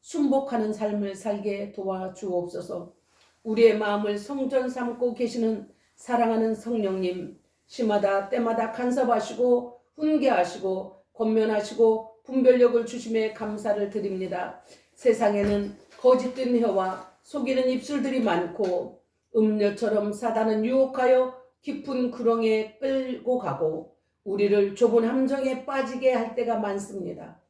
순복하는 삶을 살게 도와주옵소서. 우리의 마음을 성전 삼고 계시는 사랑하는 성령님, 시마다 때마다 간섭하시고 훈계하시고 권면하시고 분별력을 주심에 감사를 드립니다. 세상에는 거짓된 혀와 속이는 입술들이 많고 음녀처럼 사단은 유혹하여 깊은 구렁에 끌고 가고 우리를 좁은 함정에 빠지게 할 때가 많습니다.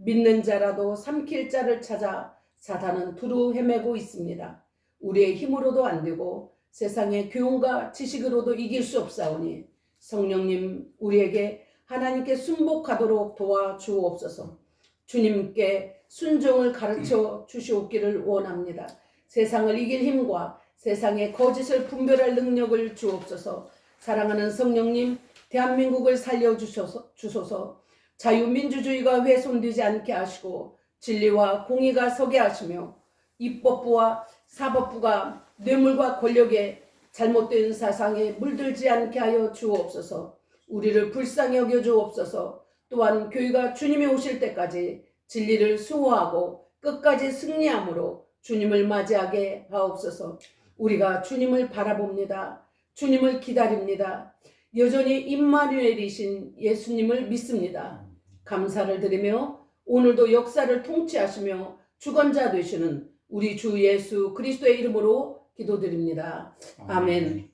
믿는 자라도 삼킬 자를 찾아 사단은 두루 헤매고 있습니다. 우리의 힘으로도 안 되고 세상의 교훈과 지식으로도 이길 수 없사오니 성령님 우리에게 하나님께 순복하도록 도와주옵소서. 주님께 순종을 가르쳐 주시옵기를 원합니다. 세상을 이길 힘과 세상의 거짓을 분별할 능력을 주옵소서. 사랑하는 성령님, 대한민국을 살려주소서. 자유민주주의가 훼손되지 않게 하시고 진리와 공의가 서게 하시며 입법부와 사법부가 뇌물과 권력에 잘못된 사상에 물들지 않게 하여 주옵소서. 우리를 불쌍히 여겨 주옵소서. 또한 교회가 주님이 오실 때까지 진리를 수호하고 끝까지 승리함으로 주님을 맞이하게 하옵소서. 우리가 주님을 바라봅니다. 주님을 기다립니다. 여전히 임마누엘이신 예수님을 믿습니다. 감사를 드리며 오늘도 역사를 통치하시며 주권자 되시는 우리 주 예수 그리스도의 이름으로 기도드립니다. 아멘.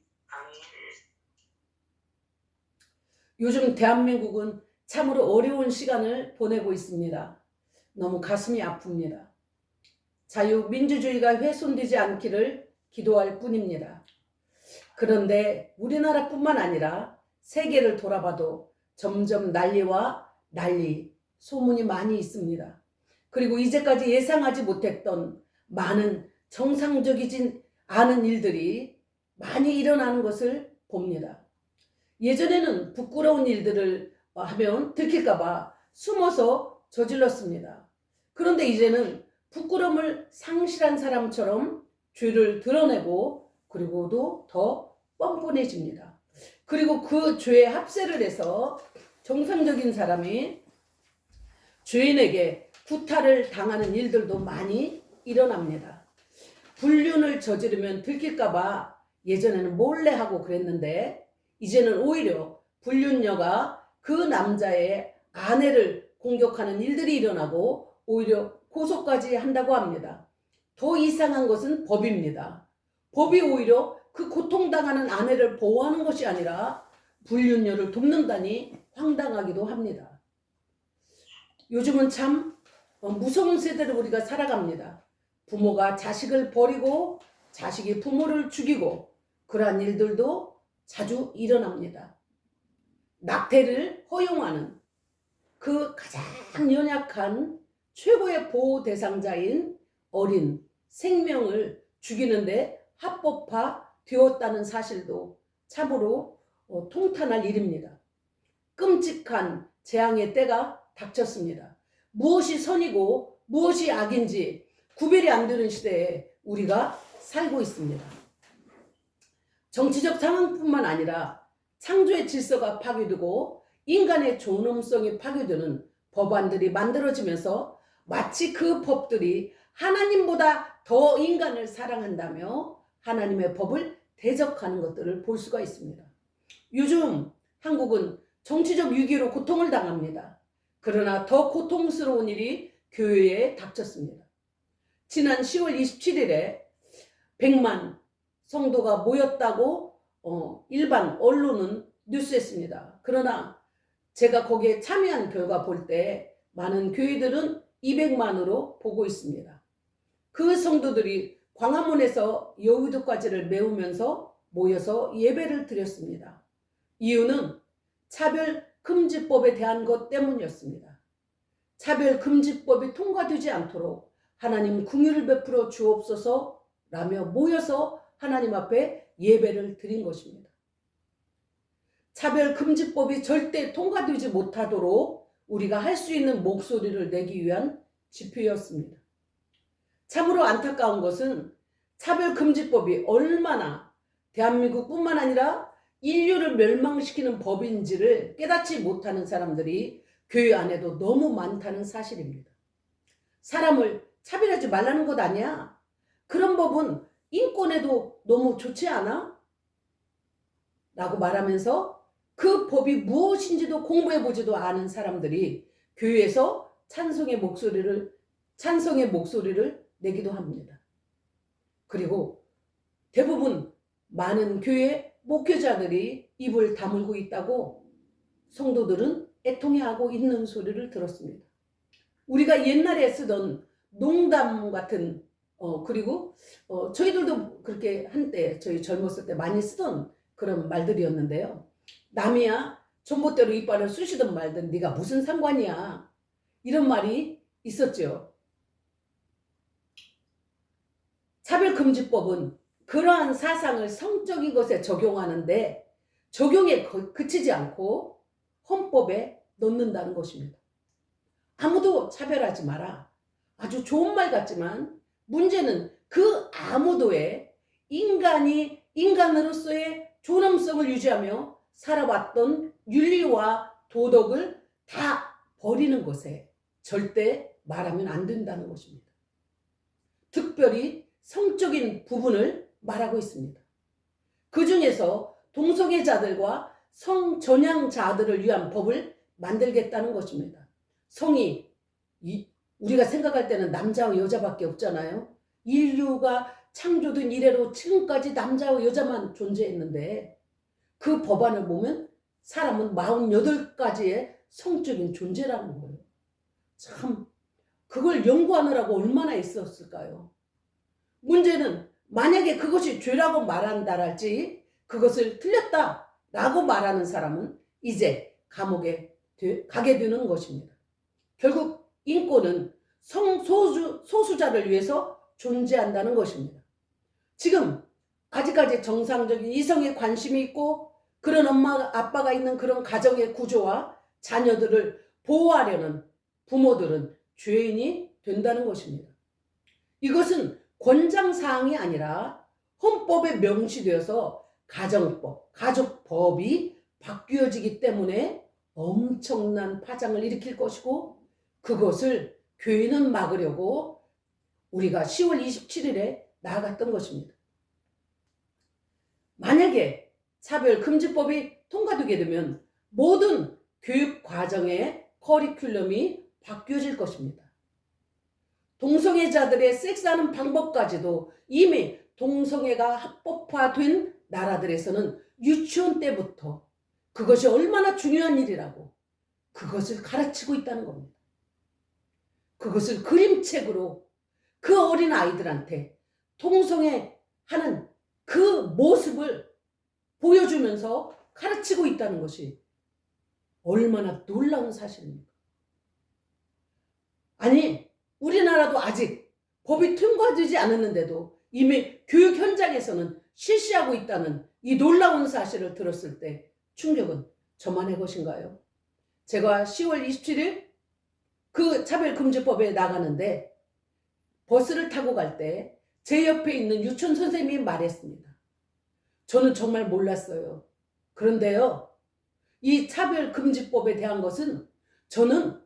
요즘 대한민국은 참으로 어려운 시간을 보내고 있습니다. 너무 가슴이 아픕니다. 자유민주주의가 훼손되지 않기를 기도할 뿐입니다. 그런데 우리나라뿐만 아니라 세계를 돌아봐도 점점 난리와 난리, 소문이 많이 있습니다. 그리고 이제까지 예상하지 못했던 많은 정상적이진 않은 일들이 많이 일어나는 것을 봅니다. 예전에는 부끄러운 일들을 하면 들킬까봐 숨어서 저질렀습니다. 그런데 이제는 부끄러움을 상실한 사람처럼 죄를 드러내고 그리고도 더 뻔뻔해집니다. 그리고 그 죄에 합세를 해서 정상적인 사람이 죄인에게 구타를 당하는 일들도 많이 일어납니다. 불륜을 저지르면 들킬까봐 예전에는 몰래 하고 그랬는데 이제는 오히려 불륜녀가 그 남자의 아내를 공격하는 일들이 일어나고 오히려 고소까지 한다고 합니다. 더 이상한 것은 법입니다. 법이 오히려 그 고통당하는 아내를 보호하는 것이 아니라 불륜녀를 돕는다니 황당하기도 합니다. 요즘은 참 무서운 세대를 우리가 살아갑니다. 부모가 자식을 버리고 자식이 부모를 죽이고 그러한 일들도 자주 일어납니다. 낙태를 허용하는 그 가장 연약한 최고의 보호 대상자인 어린 생명을 죽이는데 합법화 되었다는 사실도 참으로 통탄할 일입니다. 끔찍한 재앙의 때가 닥쳤습니다. 무엇이 선이고 무엇이 악인지 구별이 안 되는 시대에 우리가 살고 있습니다. 정치적 상황뿐만 아니라 창조의 질서가 파괴되고 인간의 존엄성이 파괴되는 법안들이 만들어지면서 마치 그 법들이 하나님보다 더 인간을 사랑한다며 하나님의 법을 대적하는 것들을 볼 수가 있습니다. 요즘 한국은 정치적 위기로 고통을 당합니다. 그러나 더 고통스러운 일이 교회에 닥쳤습니다. 지난 10월 27일에 100만 성도가 모였다고 일반 언론은 뉴스했습니다. 그러나 제가 거기에 참여한 결과 볼 때 많은 교회들은 200만으로 보고 있습니다. 그 성도들이 광화문에서 여의도까지를 메우면서 모여서 예배를 드렸습니다. 이유는 차별금지법에 대한 것 때문이었습니다. 차별금지법이 통과되지 않도록 하나님 긍휼을 베풀어 주옵소서라며 모여서 하나님 앞에 예배를 드린 것입니다. 차별금지법이 절대 통과되지 못하도록 우리가 할 수 있는 목소리를 내기 위한 집회였습니다. 참으로 안타까운 것은 차별금지법이 얼마나 대한민국뿐만 아니라 인류를 멸망시키는 법인지를 깨닫지 못하는 사람들이 교회 안에도 너무 많다는 사실입니다. 사람을 차별할 하지 말라는 것 아니야? 그런 법은 인권에도 너무 좋지 않아? 라고 말하면서 그 법이 무엇인지도 공부해보지도 않은 사람들이 교회에서 찬성의 목소리를 내기도 합니다. 그리고 대부분 많은 교회 목회자들이 입을 다물고 있다고 성도들은 애통해하고 있는 소리를 들었습니다. 우리가 옛날에 쓰던 농담 같은 그리고 저희들도 그렇게 한때 저희 젊었을 때 많이 쓰던 그런 말들이었는데요. 남이야 전봇대로 이빨을 쑤시던 말든 네가 무슨 상관이야, 이런 말이 있었죠. 차별금지법은 그러한 사상을 성적인 것에 적용하는데 적용에 그치지 않고 헌법에 넣는다는 것입니다. 아무도 차별하지 마라. 아주 좋은 말 같지만 문제는 그 아무도의 인간이 인간으로서의 존엄성을 유지하며 살아왔던 윤리와 도덕을 다 버리는 것에 절대 말하면 안 된다는 것입니다. 특별히 성적인 부분을 말하고 있습니다. 그 중에서 동성애자들과 성전향자들을 위한 법을 만들겠다는 것입니다. 성이 우리가 생각할 때는 남자와 여자밖에 없잖아요. 인류가 창조된 이래로 지금까지 남자와 여자만 존재했는데 그 법안을 보면 사람은 48가지의 성적인 존재라는 거예요. 참 그걸 연구하느라고 얼마나 있었을까요? 문제는 만약에 그것이 죄라고 말한다랄지 그것을 틀렸다라고 말하는 사람은 이제 감옥에 가게 되는 것입니다. 결국 인권은 소수자를 위해서 존재한다는 것입니다. 지금 아직까지 정상적인 이성에 관심이 있고 그런 엄마 아빠가 있는 그런 가정의 구조와 자녀들을 보호하려는 부모들은 죄인이 된다는 것입니다. 이것은 권장사항이 아니라 헌법에 명시되어서 가정법, 가족법이 바뀌어지기 때문에 엄청난 파장을 일으킬 것이고 그것을 교회는 막으려고 우리가 10월 27일에 나아갔던 것입니다. 만약에 차별금지법이 통과되게 되면 모든 교육과정의 커리큘럼이 바뀌어질 것입니다. 동성애자들의 섹스하는 방법까지도 이미 동성애가 합법화된 나라들에서는 유치원 때부터 그것이 얼마나 중요한 일이라고 그것을 가르치고 있다는 겁니다. 그것을 그림책으로 그 어린 아이들한테 동성애 하는 그 모습을 보여주면서 가르치고 있다는 것이 얼마나 놀라운 사실입니까? 아니 우리나라도 아직 법이 통과되지 않았는데도 이미 교육 현장에서는 실시하고 있다는 이 놀라운 사실을 들었을 때 충격은 저만의 것인가요? 제가 10월 27일 그 차별금지법에 나가는데 버스를 타고 갈 때 제 옆에 있는 유치원 선생님이 말했습니다. 저는 정말 몰랐어요. 그런데요, 이 차별금지법에 대한 것은 저는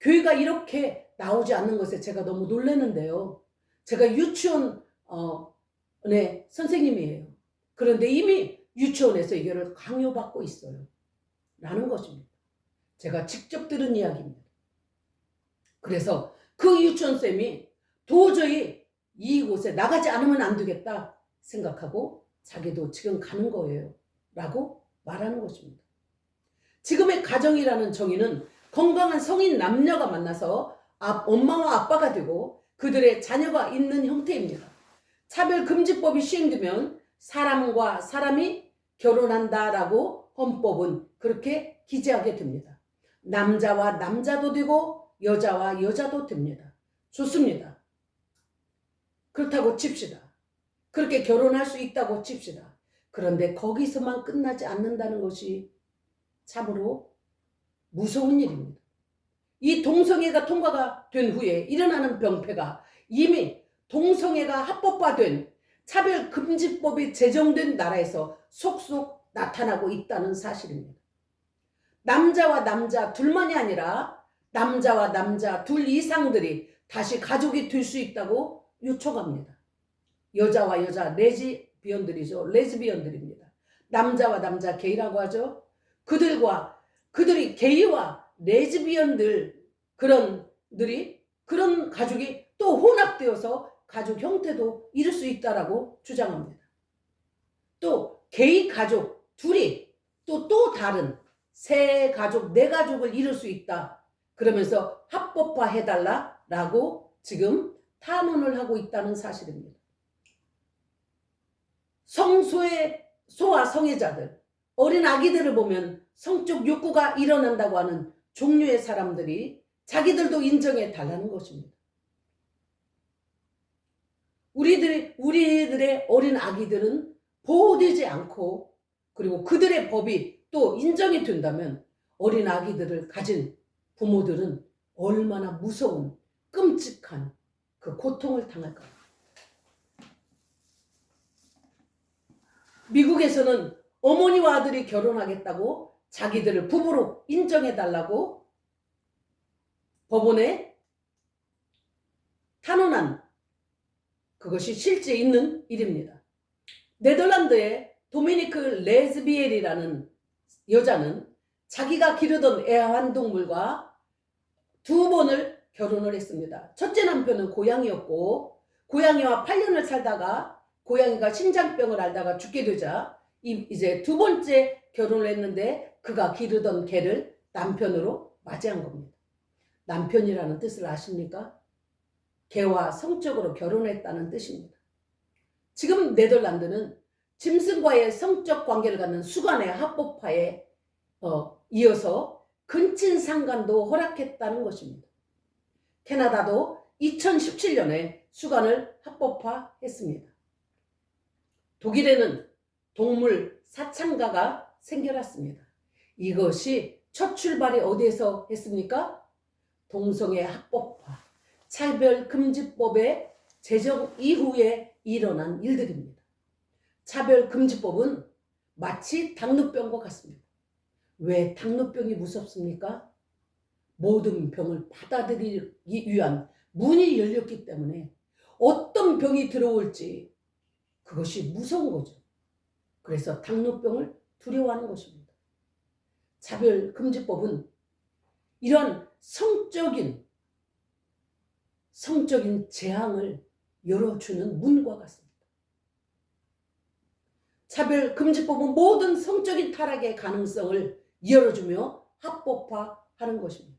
교회가 이렇게 나오지 않는 것에 제가 너무 놀랐는데요. 제가 유치원 선생님이에요. 그런데 이미 유치원에서 이거를 강요받고 있어요. 라는 것입니다. 제가 직접 들은 이야기입니다. 그래서 그 유치원쌤이 도저히 이곳에 나가지 않으면 안 되겠다 생각하고 자기도 지금 가는 거예요. 라고 말하는 것입니다. 지금의 가정이라는 정의는 건강한 성인 남녀가 만나서 엄마와 아빠가 되고 그들의 자녀가 있는 형태입니다. 차별금지법이 시행되면 사람과 사람이 결혼한다라고 헌법은 그렇게 기재하게 됩니다. 남자와 남자도 되고 여자와 여자도 됩니다. 좋습니다. 그렇다고 칩시다. 그렇게 결혼할 수 있다고 칩시다. 그런데 거기서만 끝나지 않는다는 것이 참으로 무서운 일입니다. 이 동성애가 통과가 된 후에 일어나는 병폐가 이미 동성애가 합법화된 차별금지법이 제정된 나라에서 속속 나타나고 있다는 사실입니다. 남자와 남자 둘만이 아니라 남자와 남자 둘 이상들이 다시 가족이 될 수 있다고 요청합니다. 여자와 여자 레즈비언들이죠. 레즈비언들입니다. 남자와 남자 게이라고 하죠. 그들이 게이와 레즈비언들 그런 가족이 또 혼합되어서 가족 형태도 이룰 수 있다라고 주장합니다. 또 게이 가족 둘이 또 다른 세 가족, 네 가족을 이룰 수 있다. 그러면서 합법화해달라라고 지금 탄원을 하고 있다는 사실입니다. 소와 성애자들, 어린 아기들을 보면 성적 욕구가 일어난다고 하는 종류의 사람들이 자기들도 인정해 달라는 것입니다. 우리들의 어린 아기들은 보호되지 않고 그리고 그들의 법이 또 인정이 된다면 어린 아기들을 가진 부모들은 얼마나 무서운 끔찍한 그 고통을 당할까. 미국에서는 어머니와 아들이 결혼하겠다고 자기들을 부부로 인정해달라고 법원에 탄원한 그것이 실제 있는 일입니다. 네덜란드의 도미니크 레즈비엘이라는 여자는 자기가 기르던 애완동물과 2번을 결혼을 했습니다. 첫째 남편은 고양이였고 고양이와 8년을 살다가 고양이가 심장병을 앓다가 죽게 되자 이제 2번째 결혼을 했는데 그가 기르던 개를 남편으로 맞이한 겁니다. 남편이라는 뜻을 아십니까? 개와 성적으로 결혼했다는 뜻입니다. 지금 네덜란드는 짐승과의 성적 관계를 갖는 수간의 합법화에 이어서 근친상간도 허락했다는 것입니다. 캐나다도 2017년에 수간을 합법화했습니다. 독일에는 동물 사창가가 생겨났습니다. 이것이 첫 출발이 어디에서 했습니까? 동성애 합법화, 차별금지법의 제정 이후에 일어난 일들입니다. 차별금지법은 마치 당뇨병과 같습니다. 왜 당뇨병이 무섭습니까? 모든 병을 받아들이기 위한 문이 열렸기 때문에 어떤 병이 들어올지 그것이 무서운 거죠. 그래서 당뇨병을 두려워하는 것입니다. 차별금지법은 이런 성적인 재앙을 열어주는 문과 같습니다. 차별금지법은 모든 성적인 타락의 가능성을 열어주며 합법화하는 것입니다.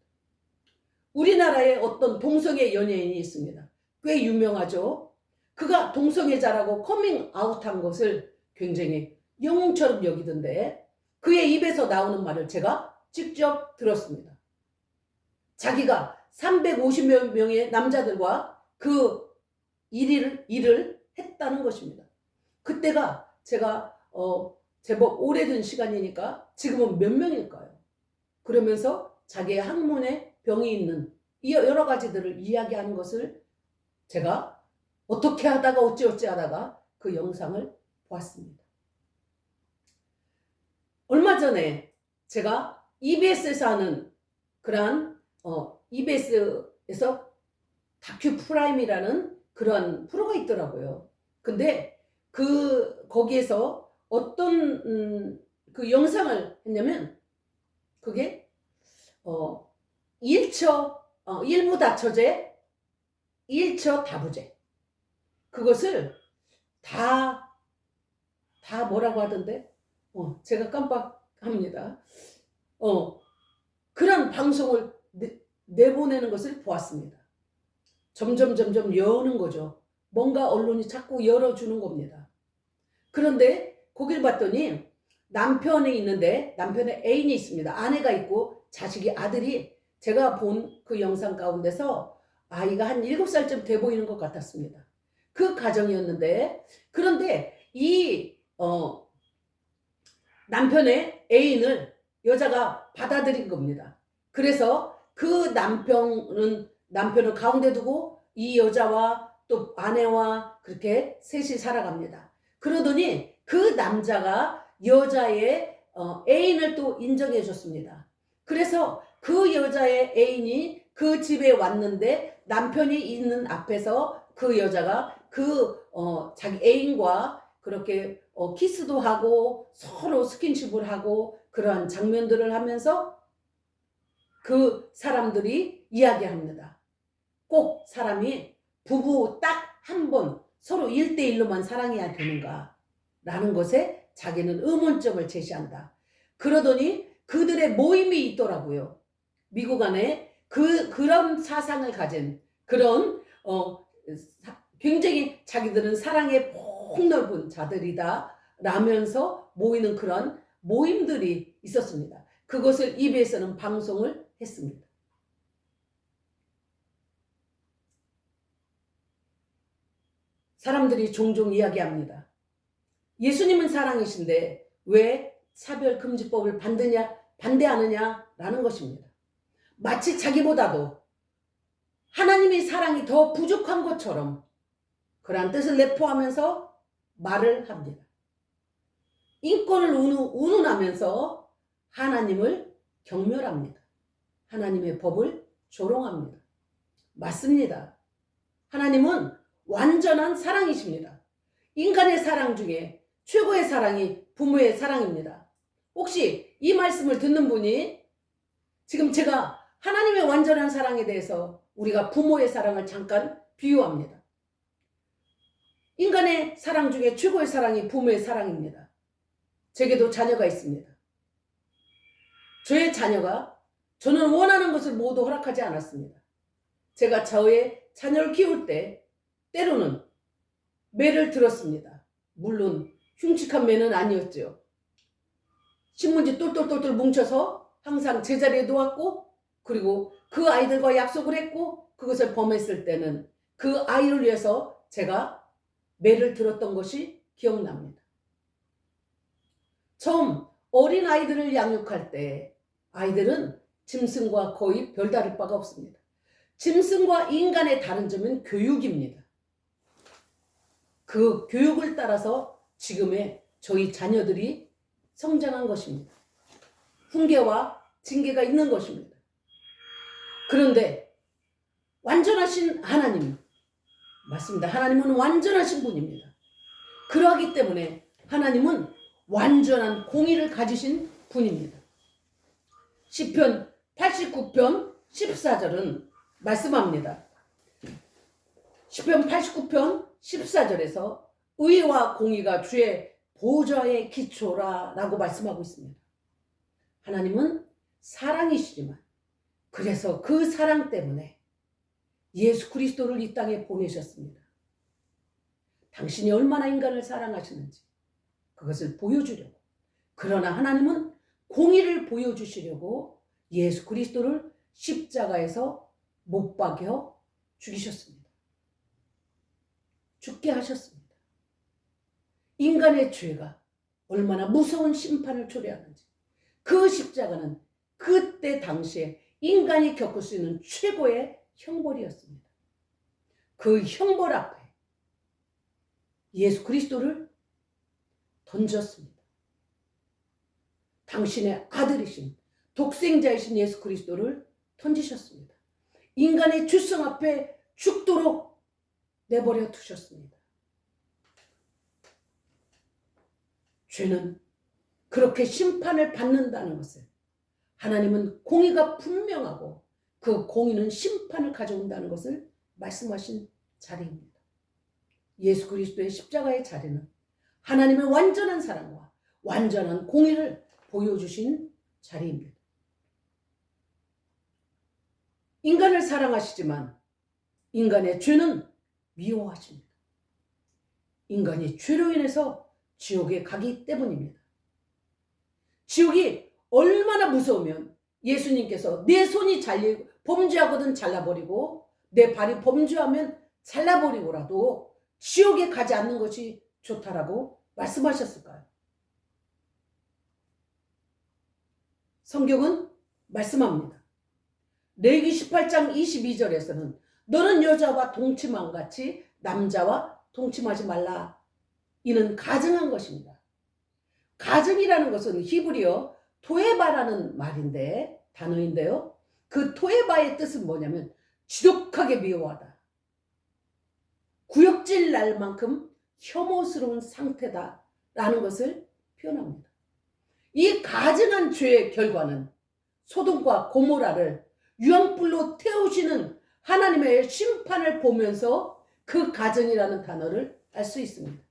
우리나라에 어떤 동성애 연예인이 있습니다. 꽤 유명하죠. 그가 동성애자라고 커밍아웃한 것을 굉장히 영웅처럼 여기던데 그의 입에서 나오는 말을 제가 직접 들었습니다. 자기가 350여 명의 남자들과 그 일을 했다는 것입니다. 그때가 제가 제법 오래된 시간이니까 지금은 몇 명일까요? 그러면서 자기의 학문에 병이 있는 여러 가지들을 이야기하는 것을 제가 어떻게 하다가 어찌어찌 하다가 그 영상을 보았습니다. 얼마 전에 제가 EBS에서 하는 그러한 EBS에서 다큐 프라임이라는 그런 프로가 있더라고요. 근데 거기에서 어떤 그 영상을 했냐면 그게 1부 다처제 1처 다부제 그것을 다 뭐라고 하던데 제가 깜빡합니다. 그런 방송을 내보내는 것을 보았습니다. 점점 여는 거죠. 뭔가 언론이 자꾸 열어주는 겁니다. 그런데 거길 봤더니 남편이 있는데 남편의 애인이 있습니다. 아내가 있고 아들이 제가 본 그 영상 가운데서 아이가 한 7살쯤 돼 보이는 것 같았습니다. 그 가정이었는데 그런데 이 남편의 애인을 여자가 받아들인 겁니다. 그래서 그 남편을 가운데 두고 이 여자와 또 아내와 그렇게 셋이 살아갑니다. 그러더니 그 남자가 여자의 애인을 또 인정해 줬습니다. 그래서 그 여자의 애인이 그 집에 왔는데 남편이 있는 앞에서 그 여자가 자기 애인과 그렇게 키스도 하고 서로 스킨십을 하고 그러한 장면들을 하면서 그 사람들이 이야기합니다. 꼭 사람이 부부 딱 한 번 서로 1대1로만 사랑해야 되는가 라는 것에 자기는 의문점을 제시한다. 그러더니 그들의 모임이 있더라고요. 미국 안에 그런 사상을 가진 그런 굉장히 자기들은 사랑에 폭넓은 자들이다 라면서 모이는 그런 모임들이 있었습니다. 그것을 EBS는 방송을 했습니다. 사람들이 종종 이야기합니다. 예수님은 사랑이신데 왜 차별금지법을 반대하느냐라는 것입니다. 마치 자기보다도 하나님의 사랑이 더 부족한 것처럼 그러한 뜻을 내포하면서 말을 합니다. 인권을 운운하면서 하나님을 경멸합니다. 하나님의 법을 조롱합니다. 맞습니다. 하나님은 완전한 사랑이십니다. 인간의 사랑 중에 최고의 사랑이 부모의 사랑입니다. 혹시 이 말씀을 듣는 분이 지금 제가 하나님의 완전한 사랑에 대해서 우리가 부모의 사랑을 잠깐 비유합니다. 인간의 사랑 중에 최고의 사랑이 부모의 사랑입니다. 제게도 자녀가 있습니다. 저의 자녀가 저는 원하는 것을 모두 허락하지 않았습니다. 제가 저의 자녀를 키울 때 때로는 매를 들었습니다. 물론 흉측한 매는 아니었죠. 신문지 똘똘똘똘 뭉쳐서 항상 제자리에 놓았고 그리고 그 아이들과 약속을 했고 그것을 범했을 때는 그 아이를 위해서 제가 매를 들었던 것이 기억납니다. 처음 어린 아이들을 양육할 때 아이들은 짐승과 거의 별다를 바가 없습니다. 짐승과 인간의 다른 점은 교육입니다. 그 교육을 따라서 지금의 저희 자녀들이 성장한 것입니다. 훈계와 징계가 있는 것입니다. 그런데 완전하신 하나님, 맞습니다. 하나님은 완전하신 분입니다. 그러하기 때문에 하나님은 완전한 공의를 가지신 분입니다. 시편 89편 14절은 말씀합니다. 시편 89편 14절에서 의와 공의가 주의 보좌의 기초라 라고 말씀하고 있습니다. 하나님은 사랑이시지만 그래서 그 사랑 때문에 예수 그리스도를 이 땅에 보내셨습니다. 당신이 얼마나 인간을 사랑하시는지 그것을 보여주려고. 그러나 하나님은 공의를 보여주시려고 예수 그리스도를 십자가에서 못 박여 죽이셨습니다. 죽게 하셨습니다. 인간의 죄가 얼마나 무서운 심판을 초래하는지 그 십자가는 그때 당시에 인간이 겪을 수 있는 최고의 형벌이었습니다. 그 형벌 앞에 예수 그리스도를 던졌습니다. 당신의 아들이신 독생자이신 예수 그리스도를 던지셨습니다. 인간의 죄성 앞에 죽도록 내버려 두셨습니다. 죄는 그렇게 심판을 받는다는 것을 하나님은 공의가 분명하고 그 공의는 심판을 가져온다는 것을 말씀하신 자리입니다. 예수 그리스도의 십자가의 자리는 하나님의 완전한 사랑과 완전한 공의를 보여주신 자리입니다. 인간을 사랑하시지만 인간의 죄는 미워하십니다. 인간이 죄로 인해서 지옥에 가기 때문입니다. 지옥이 얼마나 무서우면 예수님께서 내 손이 범죄하거든 잘라버리고 내 발이 범죄하면 잘라버리고라도 지옥에 가지 않는 것이 좋다라고 말씀하셨을까요? 성경은 말씀합니다. 레위기 18장 22절에서는 너는 여자와 동침함 같이 남자와 동침하지 말라. 이는 가증한 것입니다. 가증이라는 것은 히브리어 토에바라는 단어인데요. 그 토에바의 뜻은 뭐냐면 지독하게 미워하다. 구역질 날 만큼 혐오스러운 상태다라는 것을 표현합니다. 이 가증한 죄의 결과는 소돔과 고모라를 유황불로 태우시는 하나님의 심판을 보면서 그 가증이라는 단어를 알 수 있습니다.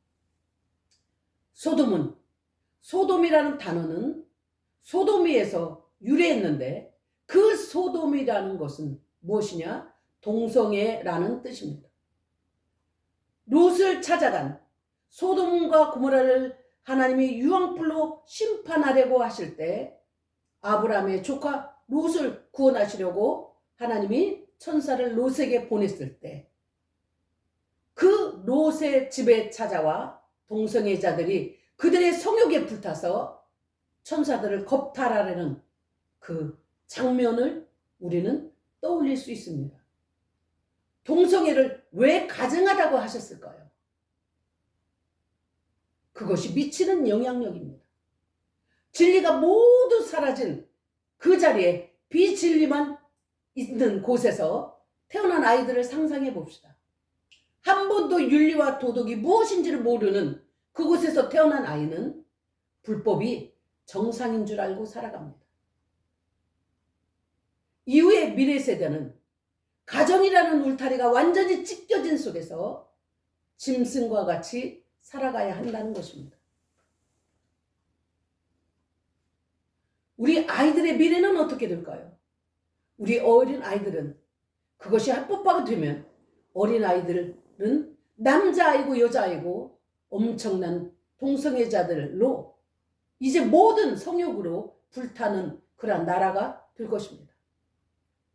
소돔이라는 단어는 소도미에서 유래했는데 그 소돔이라는 것은 무엇이냐? 동성애라는 뜻입니다. 롯을 찾아간 소돔과 고모라를 하나님이 유황불로 심판하려고 하실 때 아브라함의 조카 롯을 구원하시려고 하나님이 천사를 롯에게 보냈을 때 그 롯의 집에 찾아와 동성애자들이 그들의 성욕에 불타서 천사들을 겁탈하려는 그 장면을 우리는 떠올릴 수 있습니다. 동성애를 왜 가증하다고 하셨을까요? 그것이 미치는 영향력입니다. 진리가 모두 사라진 그 자리에 비진리만 있는 곳에서 태어난 아이들을 상상해 봅시다. 한 번도 윤리와 도덕이 무엇인지를 모르는 그곳에서 태어난 아이는 불법이 정상인 줄 알고 살아갑니다. 이후의 미래 세대는 가정이라는 울타리가 완전히 찢겨진 속에서 짐승과 같이 살아가야 한다는 것입니다. 우리 아이들의 미래는 어떻게 될까요? 우리 어린 아이들은 그것이 합법화가 되면 어린 아이들은 남자아이고 여자아이고 엄청난 동성애자들로 이제 모든 성욕으로 불타는 그런 나라가 될 것입니다.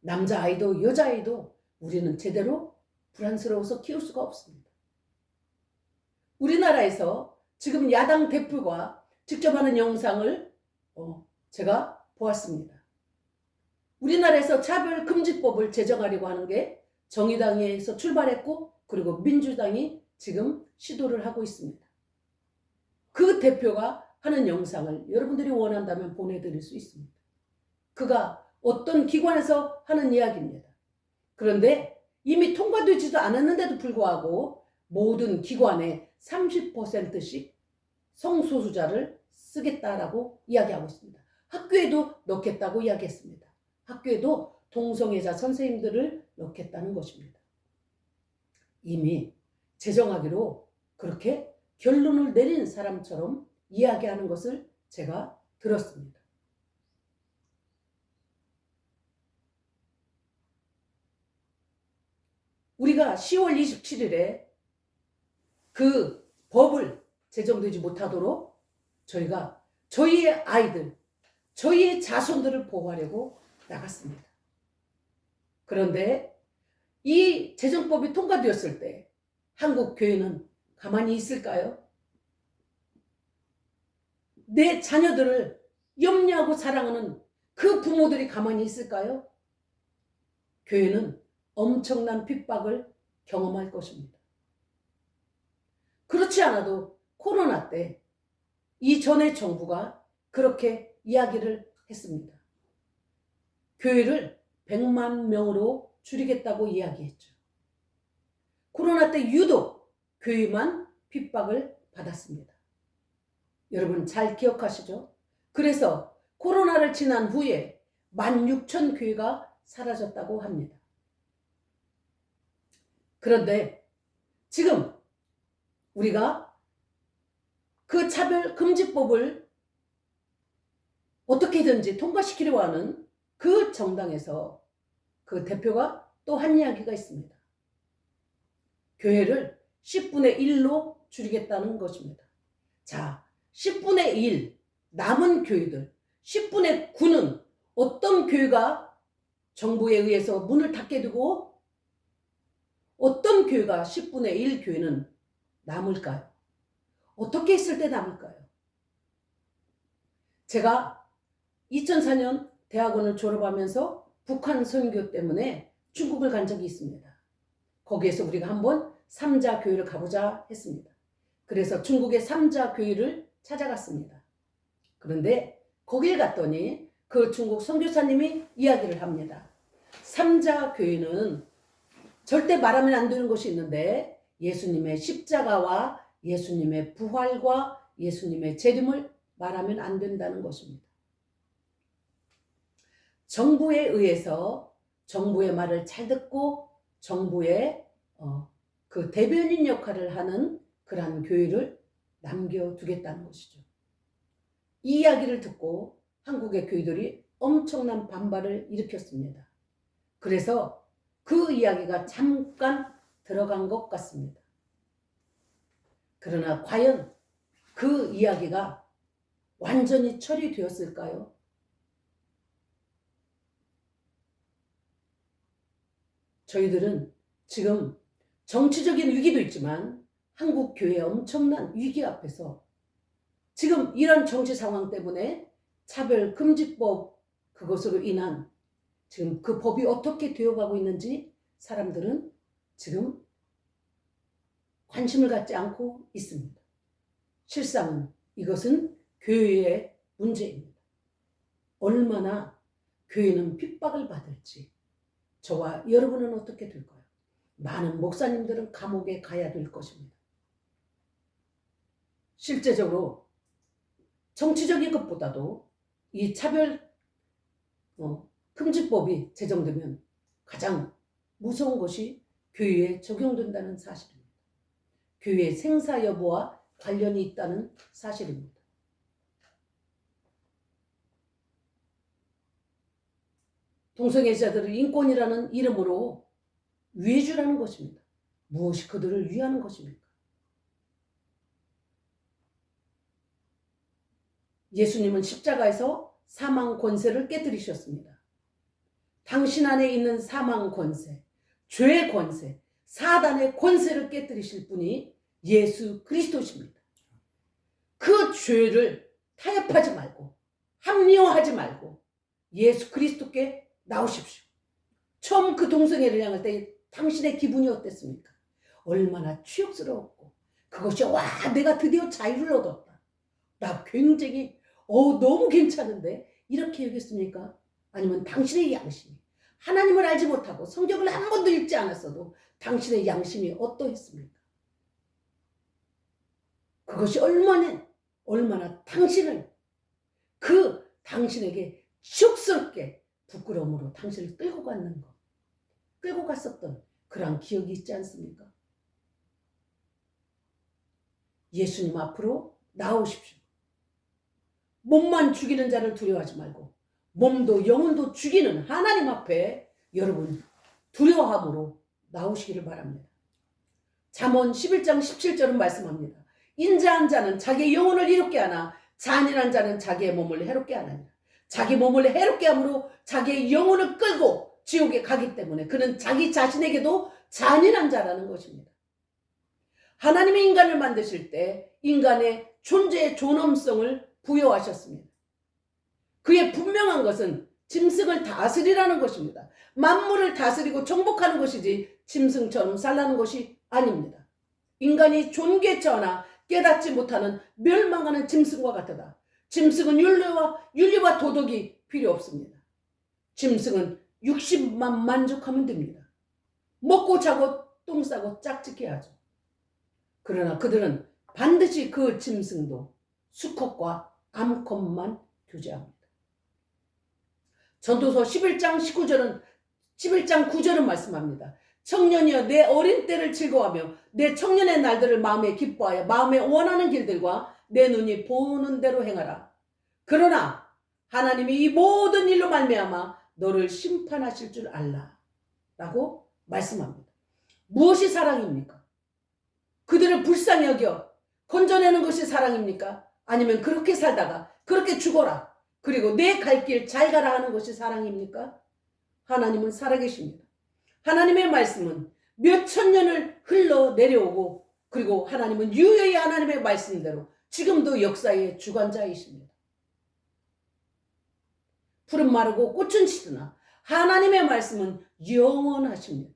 남자아이도 여자아이도 우리는 제대로 불안스러워서 키울 수가 없습니다. 우리나라에서 지금 야당 대표가 직접 하는 영상을 제가 보았습니다. 우리나라에서 차별금지법을 제정하려고 하는 게 정의당에서 출발했고 그리고 민주당이 지금 시도를 하고 있습니다. 그 대표가 하는 영상을 여러분들이 원한다면 보내드릴 수 있습니다. 그가 어떤 기관에서 하는 이야기입니다. 그런데 이미 통과되지도 않았는데도 불구하고 모든 기관에 30%씩 성소수자를 쓰겠다라고 이야기하고 있습니다. 학교에도 넣겠다고 이야기했습니다. 학교에도 동성애자 선생님들을 넣겠다는 것입니다. 이미 제정하기로 그렇게 결론을 내린 사람처럼 이야기하는 것을 제가 들었습니다. 우리가 10월 27일에 그 법을 제정되지 못하도록 저희가 저희의 아이들, 저희의 자손들을 보호하려고 나갔습니다. 그런데 이 제정법이 통과되었을 때 한국 교회는 가만히 있을까요? 내 자녀들을 염려하고 사랑하는 그 부모들이 가만히 있을까요? 교회는 엄청난 핍박을 경험할 것입니다. 그렇지 않아도 코로나 때 이전의 정부가 그렇게 이야기를 했습니다. 교회를 100만 명으로 줄이겠다고 이야기했죠. 코로나 때 유독 교회만 핍박을 받았습니다. 여러분 잘 기억하시죠? 그래서 코로나를 지난 후에 16,000교회가 사라졌다고 합니다. 그런데 지금 우리가 그 차별금지법을 어떻게든지 통과시키려고 하는 그 정당에서 그 대표가 또 한 이야기가 있습니다. 교회를 10분의 1로 줄이겠다는 것입니다. 자, 10분의 1 남은 교회들 10분의 9는 어떤 교회가 정부에 의해서 문을 닫게 되고 어떤 교회가 10분의 1 교회는 남을까요? 어떻게 했을 때 남을까요? 제가 2004년 대학원을 졸업하면서 북한 선교 때문에 중국을 간 적이 있습니다. 거기에서 우리가 한번 삼자 교회를 가보자 했습니다. 그래서 중국의 삼자 교회를 찾아갔습니다. 그런데 거길 갔더니 그 중국 선교사님이 이야기를 합니다. 삼자 교회는 절대 말하면 안 되는 것이 있는데 예수님의 십자가와 예수님의 부활과 예수님의 재림을 말하면 안 된다는 것입니다. 정부에 의해서 정부의 말을 잘 듣고 정부의 그 대변인 역할을 하는 그러한 교회를 남겨두겠다는 것이죠. 이 이야기를 듣고 한국의 교회들이 엄청난 반발을 일으켰습니다. 그래서 그 이야기가 잠깐 들어간 것 같습니다. 그러나 과연 그 이야기가 완전히 처리되었을까요? 저희들은 지금 정치적인 위기도 있지만 한국 교회의 엄청난 위기 앞에서 지금 이런 정치 상황 때문에 차별금지법 그것으로 인한 지금 그 법이 어떻게 되어가고 있는지 사람들은 지금 관심을 갖지 않고 있습니다. 실상은 이것은 교회의 문제입니다. 얼마나 교회는 핍박을 받을지 저와 여러분은 어떻게 될까요? 많은 목사님들은 감옥에 가야 될 것입니다. 실제적으로 정치적인 것보다도 이 차별 금지법이 제정되면 가장 무서운 것이 교회에 적용된다는 사실입니다. 교회의 생사 여부와 관련이 있다는 사실입니다. 동성애자들을 인권이라는 이름으로 위해주라는 것입니다. 무엇이 그들을 위하는 것입니까? 예수님은 십자가에서 사망 권세를 깨뜨리셨습니다. 당신 안에 있는 사망 권세, 죄의 권세, 사단의 권세를 깨뜨리실 분이 예수 그리스도십니다. 그 죄를 타협하지 말고 합리화하지 말고 예수 그리스도께 나오십시오. 처음 그 동성애를 향할 때 당신의 기분이 어땠습니까? 얼마나 취업스러웠고 그것이 와 내가 드디어 자유를 얻었다. 나 굉장히 너무 괜찮은데 이렇게 여겼습니까? 아니면 당신의 양심이 하나님을 알지 못하고 성경을 한 번도 읽지 않았어도 당신의 양심이 어떠했습니까? 그것이 얼마나 당신을 당신에게 지옥스럽게 부끄러움으로 당신을 끌고 갔었던 그런 기억이 있지 않습니까? 예수님 앞으로 나오십시오. 몸만 죽이는 자를 두려워하지 말고 몸도 영혼도 죽이는 하나님 앞에 여러분 두려워함으로 나오시기를 바랍니다. 잠언 11장 17절은 말씀합니다. 인자한 자는 자기의 영혼을 이롭게 하나 잔인한 자는 자기의 몸을 해롭게 하느니라. 자기 몸을 해롭게 함으로 자기의 영혼을 끌고 지옥에 가기 때문에 그는 자기 자신에게도 잔인한 자라는 것입니다. 하나님이 인간을 만드실 때 인간의 존재의 존엄성을 부여하셨습니다. 그의 분명한 것은 짐승을 다스리라는 것입니다. 만물을 다스리고 정복하는 것이지 짐승처럼 살라는 것이 아닙니다. 인간이 존귀에 처하나 깨닫지 못하는 멸망하는 짐승과 같다. 짐승은 윤리와 도덕이 필요 없습니다. 짐승은 육신만 만족하면 됩니다. 먹고 자고 똥 싸고 짝짓기 하죠. 그러나 그들은 반드시 그 짐승도 수컷과 암컷만 교제합니다. 전도서 11장 9절은 말씀합니다. 청년이여 내 어린 때를 즐거워하며 내 청년의 날들을 마음에 기뻐하여 마음에 원하는 길들과 내 눈이 보는 대로 행하라. 그러나 하나님이 이 모든 일로 말미암아 너를 심판하실 줄 알라 라고 말씀합니다. 무엇이 사랑입니까? 그들을 불쌍히 여겨 건져내는 것이 사랑입니까? 아니면 그렇게 살다가 그렇게 죽어라 그리고 내 갈 길 잘 가라 하는 것이 사랑입니까? 하나님은 살아계십니다. 하나님의 말씀은 몇 천 년을 흘러 내려오고 그리고 하나님은 유효히 하나님의 말씀대로 지금도 역사의 주관자이십니다. 풀은 마르고 꽃은 시드나 하나님의 말씀은 영원하십니다.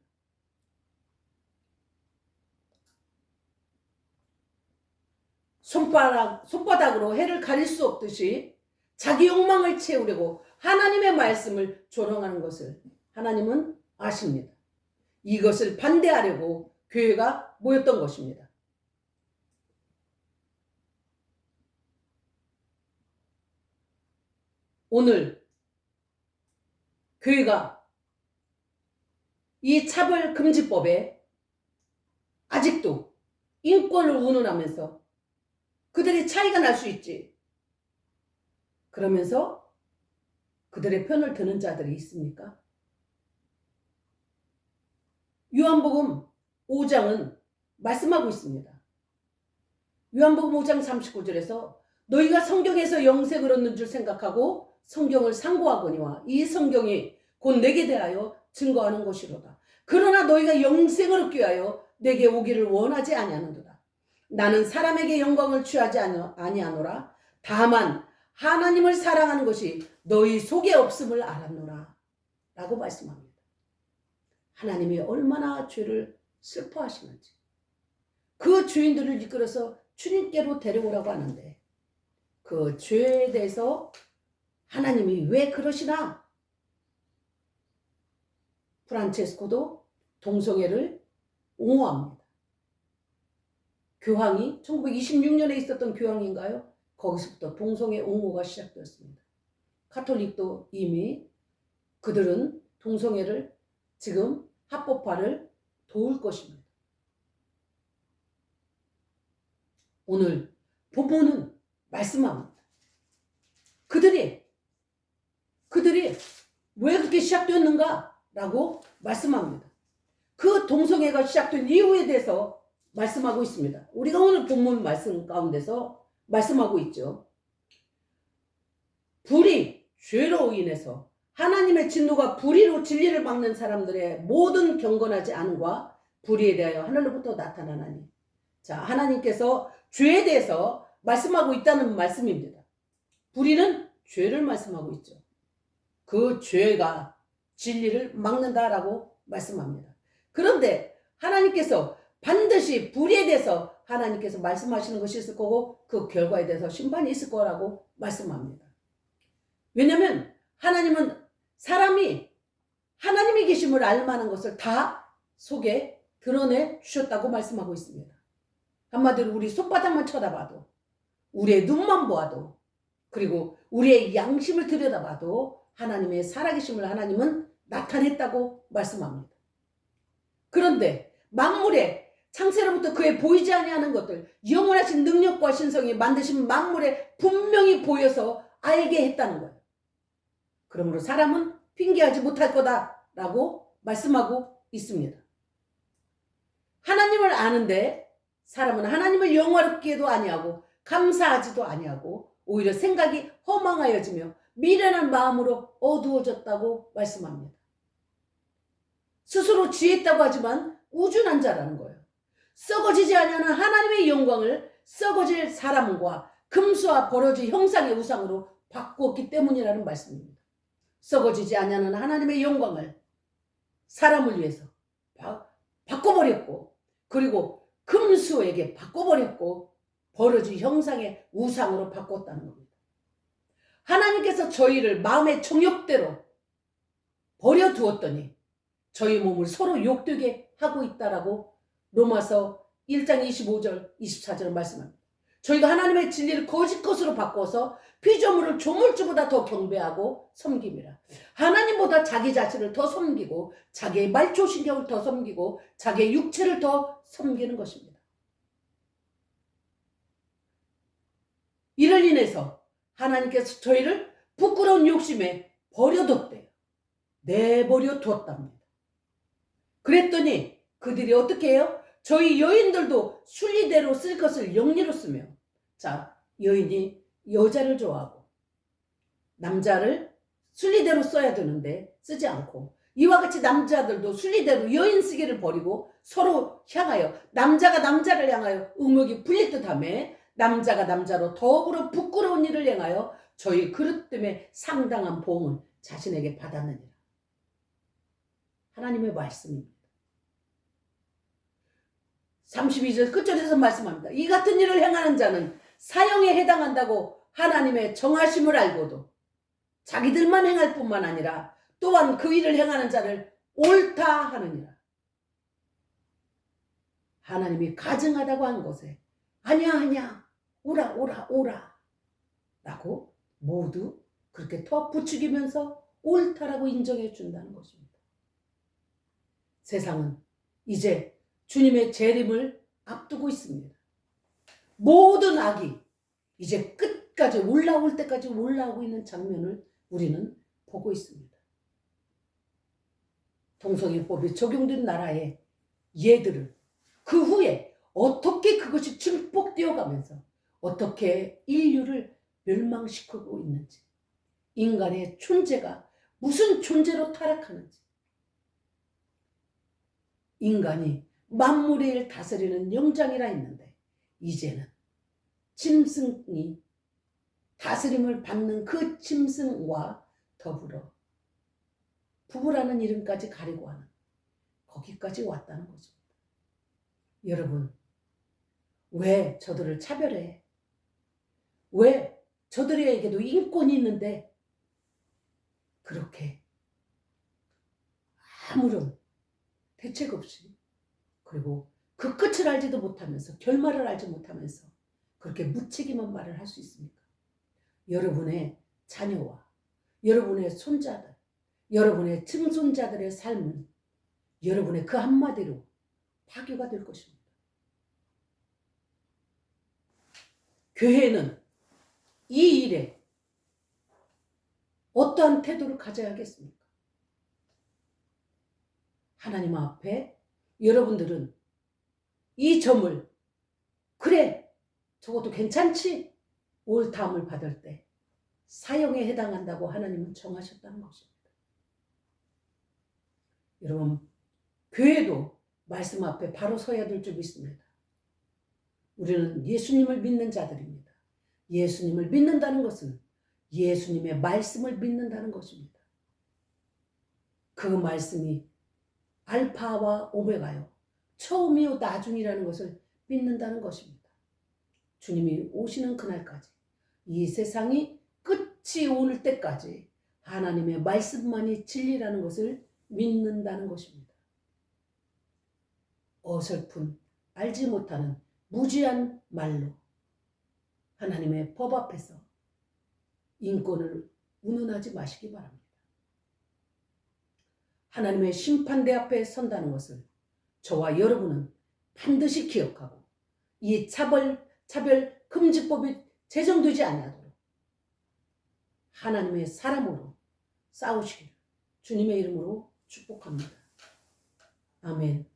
손바닥으로 해를 가릴 수 없듯이 자기 욕망을 채우려고 하나님의 말씀을 조롱하는 것을 하나님은 아십니다. 이것을 반대하려고 교회가 모였던 것입니다. 오늘 교회가 이 차별금지법에 아직도 인권을 운운하면서 그들의 차이가 날 수 있지. 그러면서 그들의 편을 드는 자들이 있습니까? 요한복음 5장은 말씀하고 있습니다. 요한복음 5장 39절에서 너희가 성경에서 영생을 얻는 줄 생각하고 성경을 상고하거니와 이 성경이 곧 내게 대하여 증거하는 것이로다. 그러나 너희가 영생을 얻기 위하여 내게 오기를 원하지 아니하는도다. 나는 사람에게 영광을 취하지 아니하노라. 다만 하나님을 사랑하는 것이 너희 속에 없음을 알았노라. 라고 말씀합니다. 하나님이 얼마나 죄를 슬퍼하시는지 그 죄인들을 이끌어서 주님께로 데려오라고 하는데 그 죄에 대해서 하나님이 왜 그러시나? 프란체스코도 동성애를 옹호합니다. 교황이 1926년에 있었던 교황인가요? 거기서부터 동성애 옹호가 시작되었습니다. 가톨릭도 이미 그들은 동성애를 지금 합법화를 도울 것입니다. 오늘 본문은 말씀합니다. 그들이 왜 그렇게 시작되었는가? 라고 말씀합니다. 그 동성애가 시작된 이유에 대해서 말씀하고 있습니다. 우리가 오늘 본문 말씀 가운데서 말씀하고 있죠. 불의, 죄로 인해서 하나님의 진노가 불의로 진리를 막는 사람들의 모든 경건하지 않음과 불의에 대하여 하늘로부터 나타나나니. 자, 하나님께서 죄에 대해서 말씀하고 있다는 말씀입니다. 불의는 죄를 말씀하고 있죠. 그 죄가 진리를 막는다라고 말씀합니다. 그런데 하나님께서 반드시 불의에 대해서 하나님께서 말씀하시는 것이 있을 거고 그 결과에 대해서 심판이 있을 거라고 말씀합니다. 왜냐하면 하나님은 사람이 하나님의 계심을 알 만한 것을 다 속에 드러내 주셨다고 말씀하고 있습니다. 한마디로 우리 손바닥만 쳐다봐도 우리의 눈만 보아도 그리고 우리의 양심을 들여다봐도 하나님의 살아계심을 하나님은 나타냈다고 말씀합니다. 그런데 만물에 창세로부터 그의 보이지 아니하는 것들 영원하신 능력과 신성이 만드신 만물에 분명히 보여서 알게 했다는 거예요. 그러므로 사람은 핑계하지 못할 거다라고 말씀하고 있습니다. 하나님을 아는데 사람은 하나님을 영화롭게도 아니하고 감사하지도 아니하고 오히려 생각이 허망하여지며 미련한 마음으로 어두워졌다고 말씀합니다. 스스로 지혜있다고 하지만 우준한 자라는 거예요. 썩어지지 아니하는 하나님의 영광을 썩어질 사람과 금수와 버러지 형상의 우상으로 바꾸었기 때문이라는 말씀입니다. 썩어지지 아니하는 하나님의 영광을 사람을 위해서 바꿔버렸고 그리고 금수에게 바꿔버렸고 버러지 형상의 우상으로 바꿨다는 겁니다. 하나님께서 저희를 마음의 정욕대로 버려두었더니 저희 몸을 서로 욕되게 하고 있다라고 로마서 1장 25절 24절 말씀합니다. 저희가 하나님의 진리를 거짓 것으로 바꿔서 피조물을 조물주보다 더 경배하고 섬김이라. 하나님보다 자기 자신을 더 섬기고 자기의 말초신경을 더 섬기고 자기의 육체를 더 섬기는 것입니다. 이를 인해서 하나님께서 저희를 부끄러운 욕심에 버려뒀대요. 내버려 두었답니다. 그랬더니 그들이 어떻게 해요? 저희 여인들도 순리대로 쓸 것을 영리로 쓰며 자, 여인이 여자를 좋아하고 남자를 순리대로 써야 되는데 쓰지 않고 이와 같이 남자들도 순리대로 여인 쓰기를 버리고 서로 향하여 남자가 남자를 향하여 음욕이 불릴 듯하며 남자가 남자로 더불어 부끄러운 일을 행하여 저희 그릇 때문에 상당한 보응을 자신에게 받았느니라. 하나님의 말씀입니다. 32절 끝절에서 말씀합니다. 이 같은 일을 행하는 자는 사형에 해당한다고 하나님의 정하심을 알고도 자기들만 행할 뿐만 아니라 또한 그 일을 행하는 자를 옳다 하느니라. 하나님이 가증하다고 한 것에 아니야 오라 라고 모두 그렇게 부추기면서 옳다라고 인정해 준다는 것입니다. 세상은 이제 주님의 재림을 앞두고 있습니다. 모든 악이 이제 끝까지 올라올 때까지 올라오고 있는 장면을 우리는 보고 있습니다. 동성애법이 적용된 나라의 예들을 그 후에 어떻게 그것이 증폭되어 가면서 어떻게 인류를 멸망시키고 있는지, 인간의 존재가 무슨 존재로 타락하는지, 인간이 만물의 일 다스리는 영장이라 했는데 이제는 짐승이 다스림을 받는 그 짐승과 더불어 부부라는 이름까지 가리고 하는 거기까지 왔다는 것입니다. 여러분, 왜 저들을 차별해? 왜 저들에게도 인권이 있는데 그렇게 아무런 대책 없이, 그리고 그 끝을 알지도 못하면서, 결말을 알지 못하면서 그렇게 무책임한 말을 할 수 있습니까? 여러분의 자녀와 여러분의 손자들, 여러분의 증손자들의 삶은 여러분의 그 한마디로 파괴가 될 것입니다. 교회는 이 일에 어떠한 태도를 가져야겠습니까? 하나님 앞에 여러분들은 이 점을 그래 저것도 괜찮지 옳다함을 받을 때 사형에 해당한다고 하나님은 정하셨다는 것입니다. 여러분, 교회도 말씀 앞에 바로 서야 될 줄 믿습니다. 우리는 예수님을 믿는 자들입니다. 예수님을 믿는다는 것은 예수님의 말씀을 믿는다는 것입니다. 그 말씀이 알파와 오메가요, 처음이요 나중이라는 것을 믿는다는 것입니다. 주님이 오시는 그날까지, 이 세상이 끝이 올 때까지 하나님의 말씀만이 진리라는 것을 믿는다는 것입니다. 어설픈, 알지 못하는 무지한 말로 하나님의 법 앞에서 인권을 운운하지 마시기 바랍니다. 하나님의 심판대 앞에 선다는 것을 저와 여러분은 반드시 기억하고 이 차별 금지법이 제정되지 않도록 하나님의 사람으로 싸우시기를 주님의 이름으로 축복합니다. 아멘.